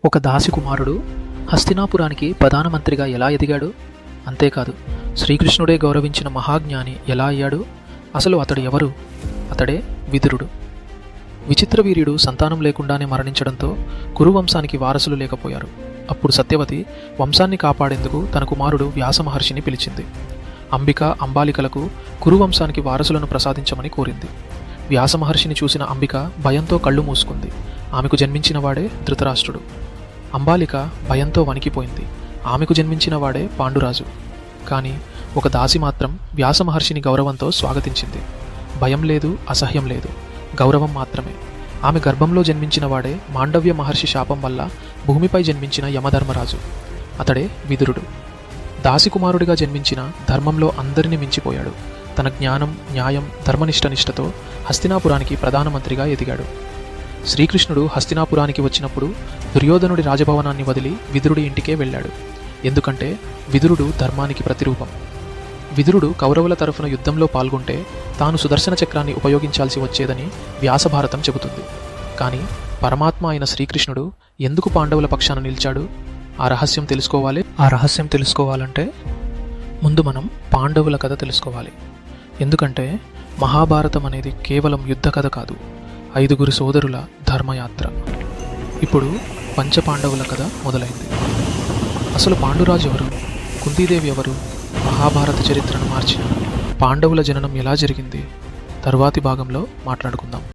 ఒక దాసి కుమారుడు హస్తినాపురానికి ప్రధానమంత్రిగా ఎలా ఎదిగాడు? అంతేకాదు, శ్రీకృష్ణుడే గౌరవించిన మహాజ్ఞాని ఎలా అయ్యాడు? అసలు అతడు ఎవరు? అతడే విదురుడు. విచిత్రవీర్యుడు సంతానం లేకుండానే మరణించడంతో కురువంశానికి వారసులు లేకపోయారు. అప్పుడు సత్యవతి వంశాన్ని కాపాడేందుకు తన కుమారుడు వ్యాస మహర్షిని పిలిచింది. అంబిక, అంబాలికలకు కురువంశానికి వారసులను ప్రసాదించమని కోరింది. వ్యాస మహర్షిని చూసిన అంబిక భయంతో కళ్ళు మూసుకుంది. ఆమెకు జన్మించిన వాడే ధృతరాష్ట్రుడు. అంబాలిక భయంతో వణికిపోయింది. ఆమెకు జన్మించిన వాడే పాండురాజు. కానీ ఒక దాసి మాత్రం వ్యాస మహర్షిని గౌరవంతో స్వాగతించింది. భయం లేదు, అసహ్యం లేదు, గౌరవం మాత్రమే. ఆమె గర్భంలో జన్మించిన వాడే మాండవ్య మహర్షి శాపం వల్ల భూమిపై జన్మించిన యమధర్మరాజు. అతడే విదురుడు. దాసి కుమారుడిగా జన్మించిన ధర్మంలో అందరినీ మించిపోయాడు. తన జ్ఞానం, న్యాయం, ధర్మనిష్టతో హస్తినాపురానికి ప్రధానమంత్రిగా ఎదిగాడు. శ్రీకృష్ణుడు హస్తినాపురానికి వచ్చినప్పుడు దుర్యోధనుడి రాజభవనాన్ని వదిలి విదురుడి ఇంటికే వెళ్ళాడు. ఎందుకంటే విదురుడు ధర్మానికి ప్రతిరూపం. విదురుడు కౌరవుల తరఫున యుద్ధంలో పాల్గొంటే తాను సుదర్శన చక్రాన్ని ఉపయోగించాల్సి వచ్చేదని వ్యాసభారతం చెబుతుంది. కానీ పరమాత్మ అయిన శ్రీకృష్ణుడు ఎందుకు పాండవుల పక్షాన నిలిచాడు? ఆ రహస్యం తెలుసుకోవాలంటే ముందు మనం పాండవుల కథ తెలుసుకోవాలి. ఎందుకంటే మహాభారతం అనేది కేవలం యుద్ధ కథ కాదు, 5 సోదరుల ధర్మయాత్ర. ఇప్పుడు పంచపాండవుల కథ మొదలైంది. అసలు పాండురాజు ఎవరు? కుంతీదేవి ఎవరు? మహాభారత చరిత్రను మార్చిన పాండవుల జననం ఎలా జరిగింది? తరువాతి భాగంలో మాట్లాడుకుందాం.